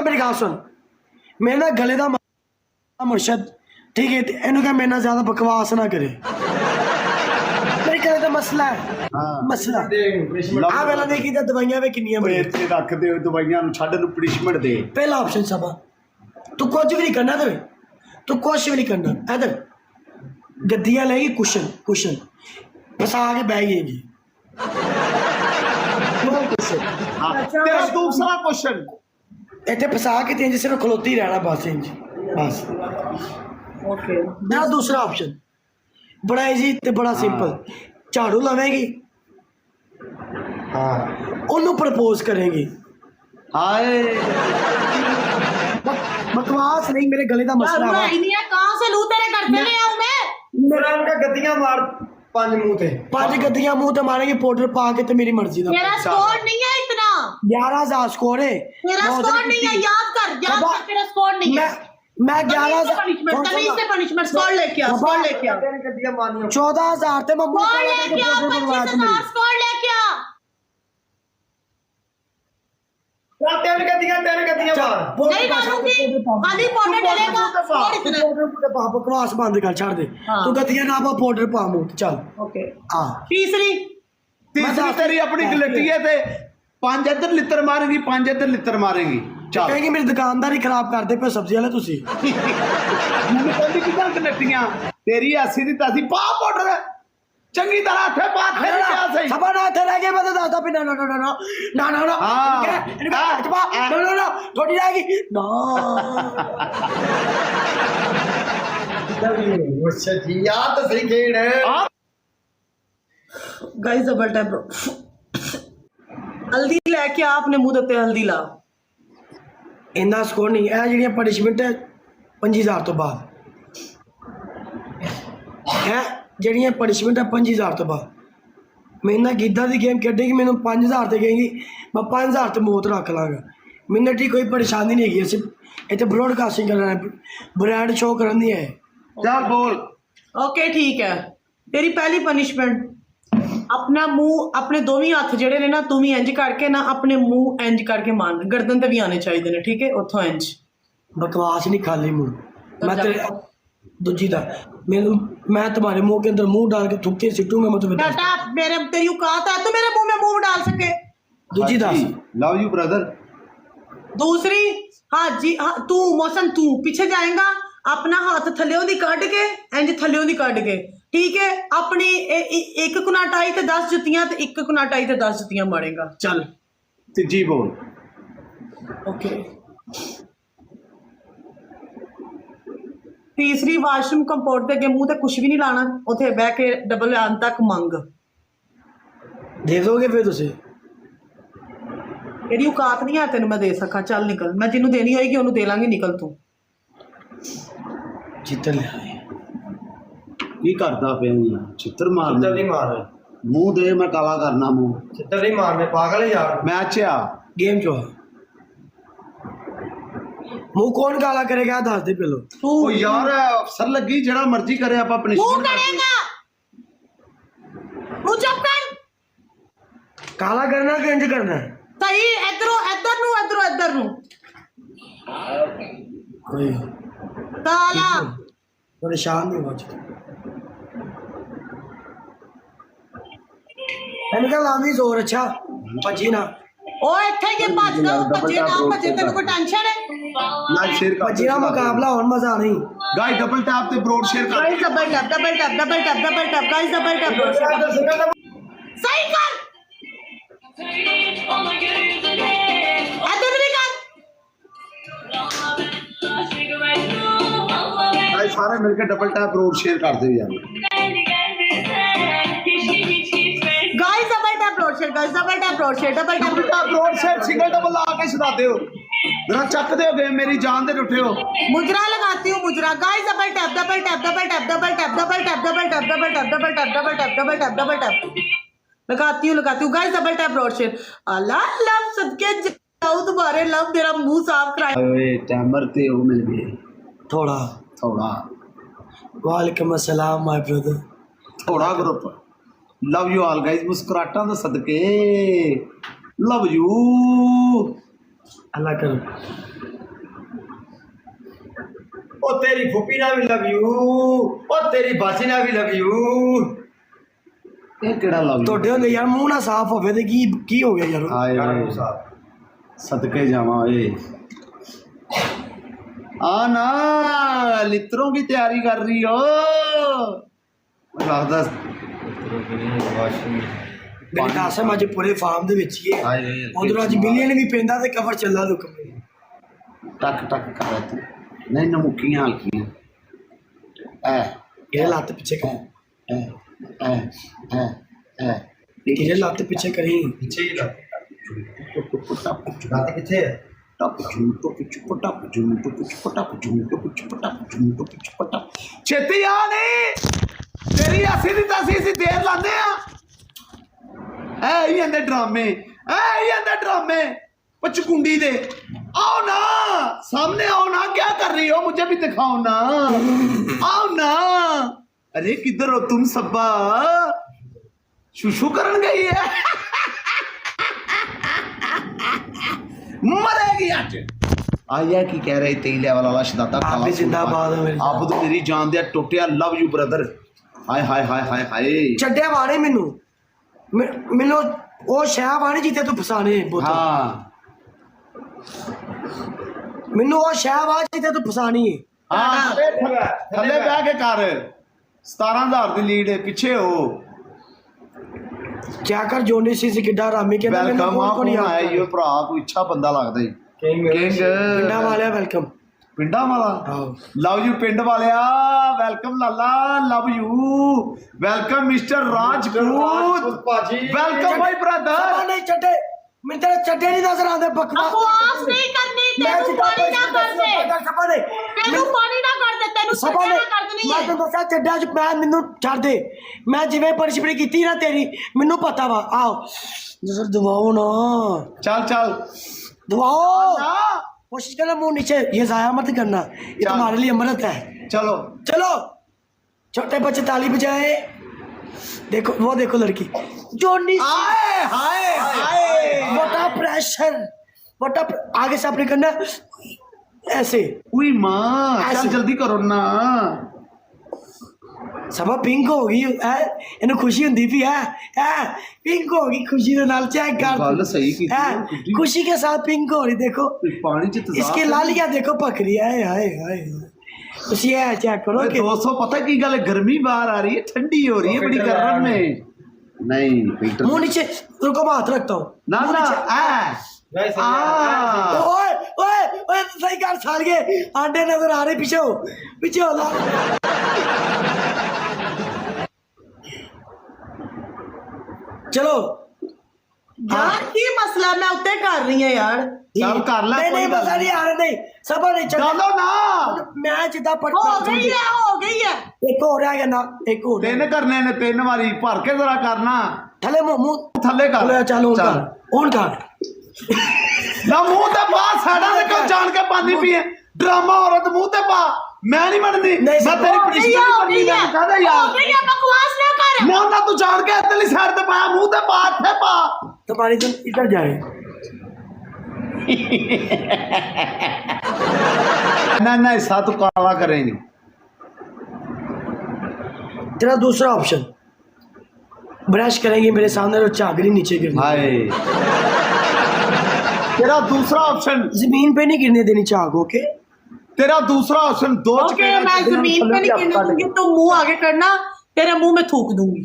कहा मेरी गल सुन मेरे ना गले का मुर्शद ठीक है इन्हों कहा मेरे ना ज्यादा बकवास ना करे मेरे गले का मसला है मसला आ वेला देखी तो दवाइयां वे किन्नियां बड़ी ਇੱਥੇ ਰੱਖ ਦੇ ਦਵਾਈਆਂ ਨੂੰ ਛੱਡ ਨੂੰ ਪਨਿਸ਼ਮੈਂਟ ਦੇ पहला ऑप्शन सबा तू कुछ भी नहीं करना तेरे तू कुछ भी नहीं करना इधर गद्दियां लेगी कुशन कुशन बस आके बह गएगी ਤੇ ਦੂਸਰਾ ਕੁਐਸਚਨ इतने फसा के तेज सिर्फ खलोती रहना बस इंज बस ओके मेरा दूसरा ऑप्शन बड़ा इजी ते बड़ा सिंपल झाड़ू लवेगी ਹਾਂ ओनू प्रपोज करेगी ਹਾਏ बकवास नहीं मेरे गले का मसला है नहीं है कहां से लूं तेरे घर से ले आऊं मैं मेरा उनका गद्दियां मार पांच मुंह ते पांच गद्दियां मुंह ते मारेंगे पाउडर पा के ते मेरी मर्जी दा मेरा स्कोर नहीं है इतना 11,000 स्कोर है मेरा स्कोर नहीं है याद कर मेरा स्कोर नहीं है मैं 11,000 पनिशमेंट तमीज से पनिशमेंट स्कोर लेके आ स्कोर लेके आ 14,000 ते मम्मी स्कोर लेके आ 25,000 स्कोर लेके आ तेरे गद्दियां मार नहीं मारूंगी खाली पाउडर डलेगा स्कोर इतना बकवास बंद कर छाड़ दे तू गद्दियां ना पा पाउडर पा मुंह ते चल ओके हां तीसरी ਤੇਰੀ ਆਪਣੀ ਗਲਤੀ ਹੈ ਤੇ ਪੰਜ ਇੱਧਰ ਲਿੱਤਰ ਮਾਰੇਗੀ ਪੰਜ ਇੱਧਰ ਲਿੱਤਰ ਮਾਰੇਗੀ ਚੱਲ कहेंगे मेरी दुकानदारी खराब करते पे सब्जी वाले तुसी ਮੈਨੂੰ ਕਹਿੰਦੀ ਕਿਦਾਂ ਕਨੈਕਟੀਆਂ ਤੇਰੀ ਐਸੀ ਦੀ ਤਾਸੀ ਪਾ ਪਾਊਡਰ ਚੰਗੀ ਤਰ੍ਹਾਂ ਹੱਥੇ ਪਾ ਫਿਰ ਕਿਆ ਸਹੀ ਸਭਾ ਨਾ ਤੇ ਰਹਿ ਗਏ ਮੈਂ ਤਾਂ ਦੱਸਦਾ ਵੀ ਨਾ ਨਾ ਨਾ ਨਾ ਨਾ ਨਾ ਨਾ ਨਾ ਨਾ ਥੋੜੀ ਰਹਿ ਗਈ ਨਾ मुर्शद जी याद तो सही खेड़ गाइस डबल टैप हल्दी लेके आ अपने मुंह ते हल्दी ला ਇੰਨਾ ਸਕੋਰ ਨਹੀਂ ਇਹ ਜਿਹੜੀਆਂ ਪਨਿਸ਼ਮੈਂਟ ਹੈ 5000 ਤੋਂ ਬਾਅਦ ਹੈ ਜਿਹੜੀਆਂ ਪਨਿਸ਼ਮੈਂਟ ਹੈ 5000 ਤੋਂ ਬਾਅਦ ਮੈਂ ਨਾ ਗਿੱਧਾ ਦੀ ਗੇਮ ਖੇਡੇਗੀ ਮੈਨੂੰ 5000 ਤੇ ਕਹੇਗੀ ਮੈਂ 5000 ਤੇ ਮੌਤ ਰੱਖ ਲਾਂਗਾ ਮੈਨੂੰ ਟੀ ਕੋਈ ਪਰੇਸ਼ਾਨੀ ਨਹੀਂ ਹੈਗੀ ਅਸੀਂ ਇੱਥੇ ਬ੍ਰੌਡਕਾਸਟਿੰਗ ਕਰਨਾ ਬ੍ਰਾਂਡ ਸ਼ੋਅ ਕਰਨ ਦੀ ਹੈ ਚੱਲ ਬੋਲ ओके ठीक है तेरी पहली पनिशमेंट अपना मुंह अपने दोवें हथ जेडे ने ना तू भी इंज करके ना अपने मुंह इंज करके मार गर्दन ते भी आने चाहिए ने ठीक है उथों इंज बकवास नहीं खाली मुंह मैं तेरे दूजी दा मैं तुम्हारे मुंह के अंदर मुंह डाल के थूक के सिटूंगा मैं तुम्हें बेटा मेरे तेरी औकात है तू मेरे मुंह में मुंह डाल सके दूजी दा ਲਵ ਯੂ ਬ੍ਰਦਰ दूसरी हाँ जी हाँ तू मौसम तू पीछे जाएगा अपना हाथ थल्लियों दी कट के इंज थल्लियों दी कट के ठीक है अपनी एक कुनाटाई ते 10 जुत्तियां ते एक कुनाटाई ते 10 जुत्तियां मारेगा चल ਤੀਜੀ ਬੋਲ ओके तीसरी वाशरूम कंपाउंड के अगे मुंह ते कुछ भी नहीं लाना उथे बह के डबल आन तक मंग दे दोगे फिर तुझे तेरी औकात नहीं है तेन मैं दे सका चल निकल मैं जिन्हों देनी होएगी उन्होंने दे लांगी निकल तू चित्तर ले आए ਕੀ ਕਰਦਾ ਪਿਆ ਜੀ ਚਿੱਤਰ ਮਾਰਨਾ नहीं मार ਮੂੰਹ ਦੇ ਮੈਂ ਕਾਲਾ ਕਰਨਾ ਮੂੰਹ चित्र नहीं मारने पागल है यार ਮੈਚ ਆ गेम चो मुंह कौन काला करेगा दस दे पहलो तू ਉਹ ਯਾਰ ਅਫਸਰ ਲੱਗੀ ਜਿਹੜਾ ਮਰਜ਼ੀ ਕਰੇ ਆਪਾਂ तू ਪਨਿਸ਼ਮੈਂਟ करेगा तू चुप कर काला करना कि इंज करना है सही इधरों इधर नु कोई काला परेशान नहीं हो मैंने कहा लामी जोर अच्छा भजी ना ओ इथे के भजदा भजे ना भजे तेन कोई टेंशन है ਲਾਈਕ ਸ਼ੇਅਰ ਕਰ भजी ना मुकाबला और मजा नहीं ਗਾइस डबल टैप ਤੇ ਬ੍ਰੌਡ ਸ਼ੇਅਰ ਕਰ guys double tap guys double tap सही कर इधर भी कर ਗਾइस ਸਾਰੇ ਮਿਲ ਕੇ ਡਬਲ ਟੈਪ ਬ੍ਰੌਡ ਸ਼ੇਅਰ ਕਰ ਦਿਓ ਯਾਰ गाइस डबल टैप रोड share double tap broad share single double ਲਾ ਕੇ ਛਡਾ ਦਿਓ ਜਰਾ ਚੱਕ ਦਿਓ ਗੇਮ ਮੇਰੀ ਜਾਨ ਦੇ ਉੱਠਿਓ मुजरा लगाती हूँ मुजरा गाइस डबल टैप लगाती हूँ गाइस डबल टैप रोड शेयर अल्लाह लव सदके जाओ तुम्हारे लव मेरा मुंह साफ कराए ਓਏ ਟਾਈਮਰ ਤੇ ਉਹ ਮਿਲ ਗਏ थोड़ा ਥੋੜਾ वालेकुम अस्सलाम माय ब्रदर ਥੋੜਾ ਗਰੁੱਪ ਲਵ ਯੂ ਆਲ ਗਾइस ਮੁਸਕਰਾਟਾਂ ਦਾ ਸਦਕੇ ਲਵ ਯੂ अल्लाह करो ਉਹ ਤੇਰੀ ਫੁੱਪੀ ਨਾਲ ਵੀ ਲਵ ਯੂ, ਉਹ ਤੇਰੀ ਬਾਸੀ ਨਾਲ ਵੀ ਲਵ ਯੂ। ਇਹ ਕਿਹੜਾ ਲਵ ਤੁਹਾਡੇ ਹੁੰਦੇ ਯਾਰ ਮੂੰਹ ਨਾ ਸਾਫ਼ ਹੋਵੇ ਤੇ ਕੀ ਹੋ ਗਿਆ ਯਾਰ? ਹਾਏ सदके जावा ए ना लित्रों की तैयारी कर रही हो लगदा ਮੇਰੀ ਕਾਸਮ ਅੱਜ ਪੂਰੇ ਫਾਰਮ ਦੇ ਵਿੱਚ ਹੀ ਹੈ। ਉਧਰੋਂ ਅੱਜ ਮਿਲੀਅਨ ਵੀ ਪੈਂਦਾ ਤੇ ਕਵਰ ਚੱਲਾ ਦੁੱਖ टक टक कर रहे थे नहीं नमुकियां हल्कियां ਇਹ ਲੱਤ ਪਿੱਛੇ ਕਰ, ए ए ए ਇਹ ਲੱਤ ਪਿੱਛੇ ਕਰੀ। ਪਿੱਛੇ ਹੀ ਲੱਗ ਲੱਤ ਕਿੱਥੇ ਹੈ? ਛੇਤੀ ਆ ਨਹੀਂ ਤੇਰੀ ਅਸੀਂ ਦੀ ਤਾਂ ਅਸੀਂ ਦੇਰ ਲਾਉਂਦੇ ਆ ਐ ਹੀ ਆਂਦੇ ਡਰਾਮੇ पचकुंडी दे आओ ना सामने आओ ना क्या कर रही हो मुझे भी दिखाओ ना आओ ना अरे किधर हो तुम सब्बा शुशु करन गई है मरेगी आज आया की कह रहे तेलिया वाला शदाता आप भी जिंदाबाद हो मेरी जान। आप तो मेरी जान दिया टोटिया लव यू ब्रदर हाय हाय हाय हाय हाय ਛੱਡਿਆ ਵਾਣੇ ਮੈਨੂੰ ਉਹ ਸ਼ਹਿ ਵਾਣੇ ਜਿੱਥੇ ਤੂੰ ਫਸਾਣੇ ਬੋਤਲ। हाँ ਮੈਨੂੰ ਉਹ ਸ਼ਹਿ ਵਾ ਜਿੱਥੇ ਤੂੰ ਫਸਾਣੀ ਹੈ। हाँ थले बह के कर 17,000 दी लीड है पीछे हो ਕਿਆ ਕਰ ਜੋਨੀ ਸੀ ਕਿੱਡਾ ਰਾਮੀ ਕਹਿੰਦਾ ਮੈਨੂੰ वेलकम ਕੌਣ आप ਕੌਣ है ਯਾਦ यो भरा कोई अच्छा बंदा लगदा है ਕਿੰਗ ਪਿੰਡਾਂ किंग ਵਾਲਿਆ ਵੈਲਕਮ। पिंडा वाला ਆਹੋ लव यू पिंड Walia welcome Lala love you welcome mister Rajput ਭਾਜੀ वेलकम माय ब्रदर ਸਭਾ ਨਹੀਂ ਛੱਡੇ ਮੈਨੂੰ ਤੇਰੇ ਛੱਡੇ ਨਹੀਂ ਨਜ਼ਰ ਆਉਂਦੇ ਬਕਵਾਸ बकवास नहीं करनी तेनू पानी ना कर दे ਸਭਾ ਨੇ तेनू पानी ना कर दे तेनू ਸਭਾ सच्चा ਨੇ ना कर देनी ਮੈਂ है ਤੈਨੂੰ ਦੱਸਿਆ ਛੱਡਿਆ ਚ ਮੈਂ ਮੈਨੂੰ ਛੱਡ ਦੇ ਮੈਂ ਜਿਵੇਂ ਪਰਿਸ਼ਪੜੀ ਕੀਤੀ ਨਾ ਤੇਰੀ ਮੈਨੂੰ ਪਤਾ ਵਾ ਆਓ ਨਜ਼ਰ ਦਵਾਓ ਨਾ चल चल दबाओ ना कोशिश करना मुंह नीचे ये जाया मत करना ये चल। तुम्हारे लिए अमृत है। चलो चलो छोटे बच्चे ताली बजाए देखो वो देखो लड़की जो हाय हाय हाय मोटा प्रेशर आगे से आपने करना ऐसे उई मां ऐसे। चल जल्दी करो ना सभा पिंक हो गई है इन्हें खुशी होंगी भी है पिंक हो गई खुशी के नाल चेक कर गल सही की है खुशी के साथ पिंक हो रही देखो पानी च तजाब इसके लालियां देखो पक रही है हाय हाय तुसी ये चेक करो कि दोस्तों पता की गल है गर्मी बाहर आ रही है ठंडी हो रही है बड़ी गर्म में नहीं पीटर मुंह नीचे रुको मैं हाथ रखता हूँ ना मुंह ना नीचे- आ ओए ओए ओए सही कर साल के आंडे नजर आ रहे पीछे हो ला चलो यार की मसला मैं उत्ते कर रही है यार सब कर ले नहीं नहीं मजा नहीं आ रहा नहीं सब नहीं चल डालो ना मैं जिदा पट हो गई है एक और आ गया ना एक और तीन करने ने तीन बारी भर के जरा करना थले मुंह थले कर चलो चल। on कर ना मुंह ते पा साडा ने क्यों जान के पानी पिए ड्रामा औरत मुंह ते पा मैं नहीं मनदी नहीं, मैं सब तेरी हो पुलिस गई है, हो करनी गई मैं है, कहदा हो यार गई है, बकवास ना कर ना ना तू जान के इधरली साइड ते पाया मुंह ते पा इथे पा तुम्हारी तुम इधर जाए ना ना ऐसा तू काला करेंगे तेरा दूसरा ऑप्शन ब्रश करेंगे मेरे सामने और चाकरी नीचे गिरनी हाय तेरा दूसरा ऑप्शन जमीन पे नहीं गिरने देनी चाक ओके तेरा दूसरा ऑप्शन दो ओके मैं जमीन पे नहीं गिरने दूंगी तो मुंह आगे करना तेरे मुंह में थूक दूंगी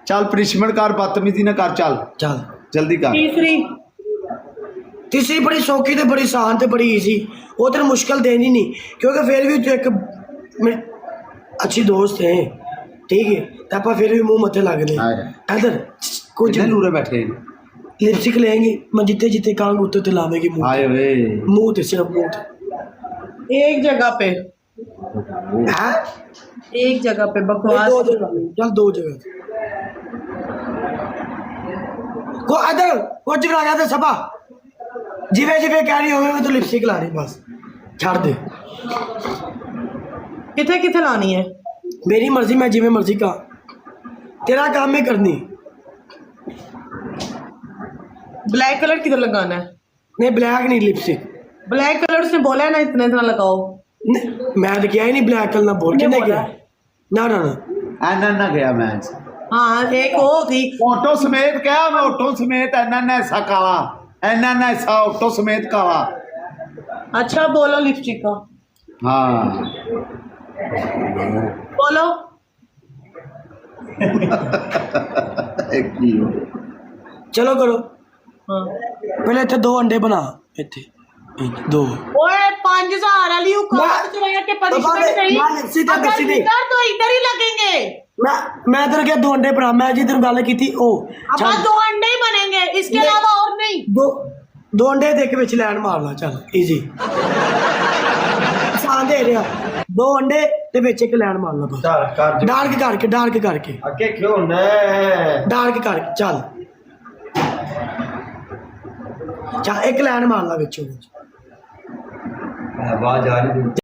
चल पनिशमेंट कर बदतमीजी ना कर चल चल जल्दी कर तीसरी बड़ी सौखी ते बड़ी आसान ते बड़ी इजी वो तेरे मुश्किल देनी नहीं क्योंकि फिर भी तू एक मेरी अच्छी दोस्त है ठीक है तो आप फिर भी मुंह मत्थे लग हाँ। दे इधर कुछ कितने लूरे बैठे हैं? लिपस्टिक लेंगी मैं जितने जितने कांग उतने उतने लावेंगी मुंह आए वे मुंह ते सिर्फ मुंह ते एक जगह पे हाँ एक जगह पे दो बकवास जगह चल दो जगह को इधर कुछ लगा गया था सभा जिवे जिवे कह रही होवे मैं तो लिपस्टिक ला रही बस छाड़ दे किथे किथे लानी है मेरी मर्जी मैं जिवे मर्जी का तेरा काम में करनी ब्लैक कलर किधर लगाना है नहीं ब्लैक नहीं लिपस्टिक ब्लैक कलर उसने बोला है ना इतना इतना लगाओ ਮੈਂ ਤਾਂ ਕਿਹਾ ਹੀ ਨਹੀਂ ਬਲੈਕ ਕਲਰ ਨਾਲ ਬੋਲ ਕੇ ਨਹੀਂ ਗਿਆ ਨਾ ਨਾ ਨਾ ਐਨਾ गया मैच हाँ एक वो थी ऑटो समेत क्या मैं ऑटो समेत ऐना ऐसा काला ऐना ऐसा ऑटो समेत काला अच्छा बोलो लिपस्टिक का हाँ बोलो ਚਲੋ ਕਰੋ हाँ ਪਹਿਲੇ ਇੱਥੇ 2 ਅੰਡੇ ਬਣਾ ਇੱਥੇ 2 ओए 5000 वाली औकात जो है कि पनिशमेंट नहीं मैं सीधा अगर सीधे- इधर तो इधर ही लगेंगे ਮੈਂ ਤੇਰੇ ਕਿਹਾ 2 ਅੰਡੇ ਬਣਾ ਮੈਂ ਜਿੱਧਰ ਗੱਲ ਕੀਤੀ ਉਹ अब 2 अंडे ही बनेंगे इसके अलावा और नहीं ਦੋ ਅੰਡੇ ਦੇ ਕੇ ਵਿੱਚ ਲੈਣ ਮਾਰ ਲਾ ਚੱਲ ਈਜ਼ੀ ਆਸਾਨ ਦੇ ਰਿਹਾ 2 ਅੰਡੇ ਤੇ ਵਿੱਚ ਇੱਕ ਲੈਣ ਮਾਰ ਲਾ ਬਸ ਚੱਲ ਕਰ ਡਾਰਕ ਕਰਕੇ ਅੱਗੇ ਕਿਉਂ ਨਾ ਡਾਰਕ ਕਰਕੇ ਚੱਲ ਇੱਕ ਲੈਣ ਮਾਰ ਲਾ ਵਿੱਚੋਂ ਆਵਾਜ਼ ਆ ਰਹੀ